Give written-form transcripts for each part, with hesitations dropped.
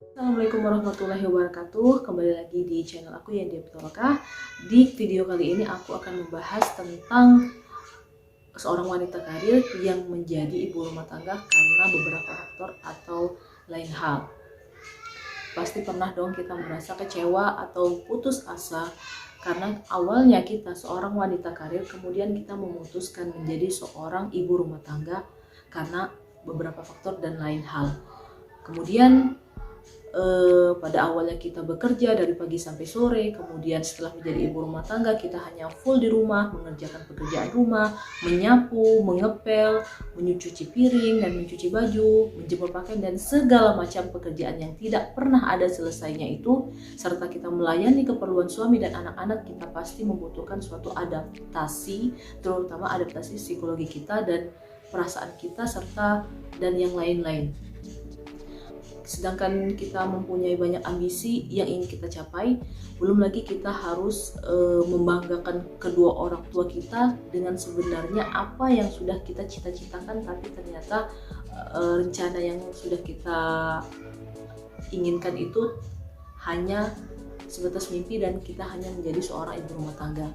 Assalamualaikum warahmatullahi wabarakatuh. Kembali lagi di channel aku yang Diapitoloka. Di video kali ini aku akan membahas tentang seorang wanita karir yang menjadi ibu rumah tangga karena beberapa faktor atau lain hal. Pasti pernah dong kita merasa kecewa atau putus asa karena awalnya kita seorang wanita karir, kemudian kita memutuskan menjadi seorang ibu rumah tangga karena beberapa faktor dan lain hal. Kemudian pada awalnya kita bekerja dari pagi sampai sore, kemudian setelah menjadi ibu rumah tangga kita hanya full di rumah mengerjakan pekerjaan rumah, menyapu, mengepel, mencuci piring dan mencuci baju, menjemur pakaian dan segala macam pekerjaan yang tidak pernah ada selesainya itu, serta kita melayani keperluan suami dan anak-anak, kita pasti membutuhkan suatu adaptasi, terutama adaptasi psikologi kita dan perasaan kita serta dan yang lain-lain. Sedangkan kita mempunyai banyak ambisi yang ingin kita capai, belum lagi kita harus membanggakan kedua orang tua kita dengan sebenarnya apa yang sudah kita cita-citakan, tapi ternyata rencana yang sudah kita inginkan itu hanya sebatas mimpi dan kita hanya menjadi seorang ibu rumah tangga.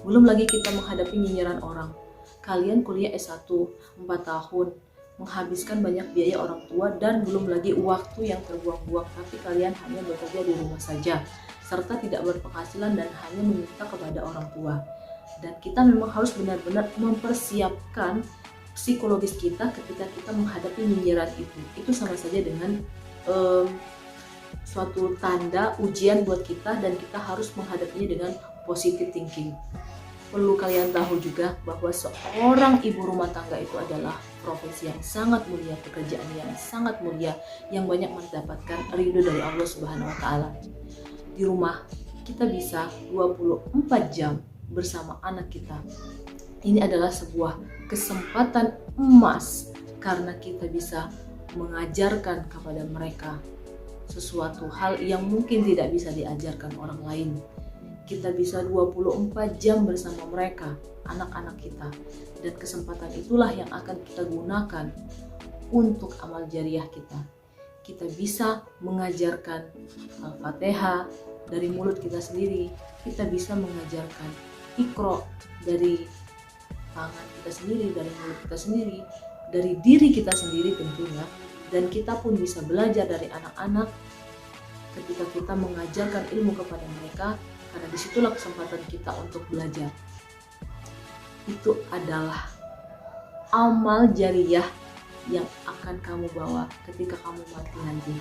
Belum lagi kita menghadapi nyinyiran orang. Kalian kuliah S1 4 tahun, menghabiskan banyak biaya orang tua dan belum lagi waktu yang terbuang-buang, tapi kalian hanya bekerja di rumah saja serta tidak berpenghasilan dan hanya meminta kepada orang tua. Dan kita memang harus benar-benar mempersiapkan psikologis kita ketika kita menghadapi nyinyiran itu. Itu sama saja dengan suatu tanda ujian buat kita dan kita harus menghadapinya dengan positive thinking. Perlu kalian tahu juga bahwa seorang ibu rumah tangga itu adalah profesi yang sangat mulia, pekerjaan yang sangat mulia, yang banyak mendapatkan ridho dari Allah Subhanahu wa Ta'ala. Di rumah kita bisa 24 jam bersama anak kita. Ini adalah sebuah kesempatan emas karena kita bisa mengajarkan kepada mereka sesuatu hal yang mungkin tidak bisa diajarkan orang lain. Kita bisa 24 jam bersama mereka, anak-anak kita. Dan kesempatan itulah yang akan kita gunakan untuk amal jariah kita. Kita bisa mengajarkan Al-Fatihah dari mulut kita sendiri. Kita bisa mengajarkan Iqra dari tangan kita sendiri, dari mulut kita sendiri, dari diri kita sendiri tentunya. Dan kita pun bisa belajar dari anak-anak ketika kita mengajarkan ilmu kepada mereka, karena disitulah kesempatan kita untuk belajar. Itu adalah amal jariah yang akan kamu bawa ketika kamu mati nanti.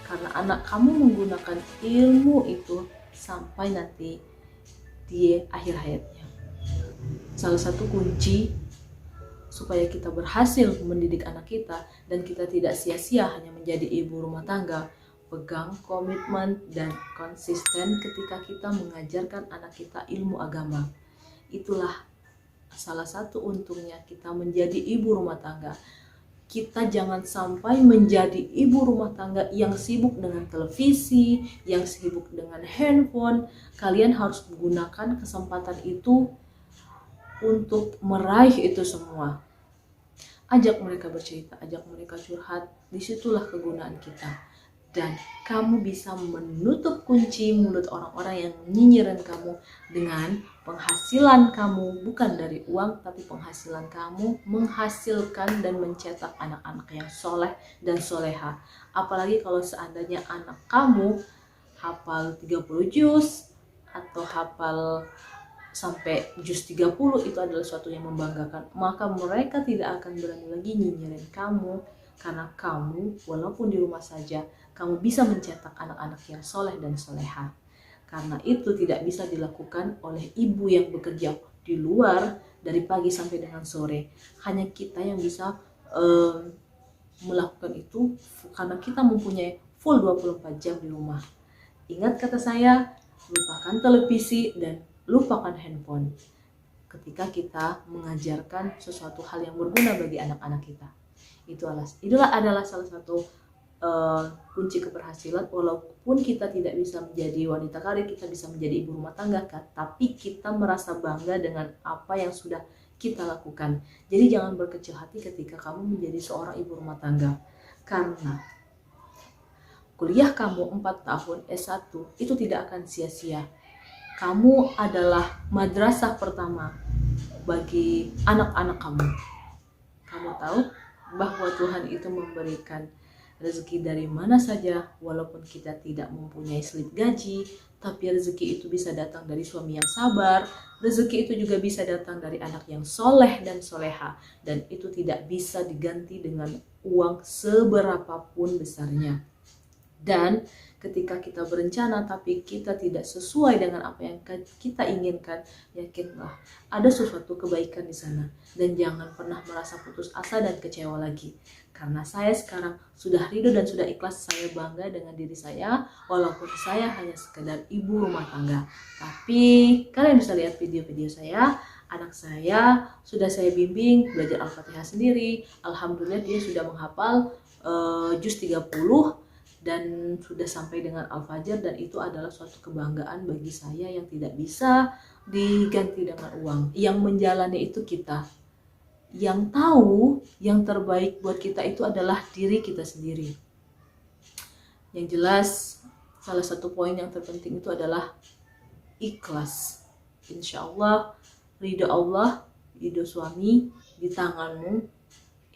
Karena anak kamu menggunakan ilmu itu sampai nanti di akhir hayatnya. Salah satu kunci supaya kita berhasil mendidik anak kita dan kita tidak sia-sia hanya menjadi ibu rumah tangga, pegang komitmen dan konsisten ketika kita mengajarkan anak kita ilmu agama. Itulah salah satu untungnya kita menjadi ibu rumah tangga. Kita jangan sampai menjadi ibu rumah tangga yang sibuk dengan televisi, yang sibuk dengan handphone. Kalian harus menggunakan kesempatan itu untuk meraih itu semua. Ajak mereka bercerita, ajak mereka curhat. Disitulah kegunaan kita. Dan kamu bisa menutup kunci mulut orang-orang yang nyinyirin kamu dengan penghasilan kamu, bukan dari uang, tapi penghasilan kamu menghasilkan dan mencetak anak-anak yang soleh dan soleha. Apalagi kalau seandainya anak kamu hafal 30 juz atau hafal sampai juz 30, itu adalah sesuatu yang membanggakan. Maka mereka tidak akan berani lagi nyinyirin kamu, karena kamu walaupun di rumah saja kamu bisa mencetak anak-anak yang soleh dan soleha. Karena itu tidak bisa dilakukan oleh ibu yang bekerja di luar dari pagi sampai dengan sore. Hanya kita yang bisa melakukan itu karena kita mempunyai full 24 jam di rumah. Ingat kata saya, lupakan televisi dan lupakan handphone ketika kita mengajarkan sesuatu hal yang berguna bagi anak-anak kita. Itulah adalah salah satu kunci keberhasilan. Walaupun kita tidak bisa menjadi wanita karir, kita bisa menjadi ibu rumah tangga kan, tapi kita merasa bangga dengan apa yang sudah kita lakukan. Jadi jangan berkecil hati ketika kamu menjadi seorang ibu rumah tangga, karena kuliah kamu 4 tahun S1 itu tidak akan sia-sia. Kamu adalah madrasah pertama bagi anak-anak kamu. Kamu tahu bahwa Tuhan itu memberikan rezeki dari mana saja, walaupun kita tidak mempunyai slip gaji, tapi rezeki itu bisa datang dari suami yang sabar, rezeki itu juga bisa datang dari anak yang soleh dan soleha, dan itu tidak bisa diganti dengan uang seberapapun besarnya. Dan ketika kita berencana tapi kita tidak sesuai dengan apa yang kita inginkan, yakinlah ada sesuatu kebaikan di sana. Dan jangan pernah merasa putus asa dan kecewa lagi. Karena saya sekarang sudah ridho dan sudah ikhlas, saya bangga dengan diri saya, walaupun saya hanya sekedar ibu rumah tangga. Tapi kalian bisa lihat video-video saya, anak saya sudah saya bimbing belajar Al-Fatihah sendiri. Alhamdulillah dia sudah menghafal juz 30 dan sudah sampai dengan Al-Fajr, dan itu adalah suatu kebanggaan bagi saya yang tidak bisa diganti dengan uang. Yang menjalani itu kita. Yang tahu yang terbaik buat kita itu adalah diri kita sendiri. Yang jelas salah satu poin yang terpenting itu adalah ikhlas. Insya Allah ridho Allah, ridho suami di tanganmu.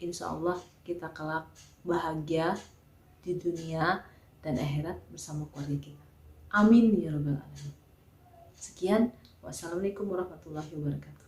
Insya Allah kita kelak bahagia di dunia dan akhirat bersama keluarga kita. Amin ya rabbal alamin. Sekian, wassalamualaikum warahmatullahi wabarakatuh.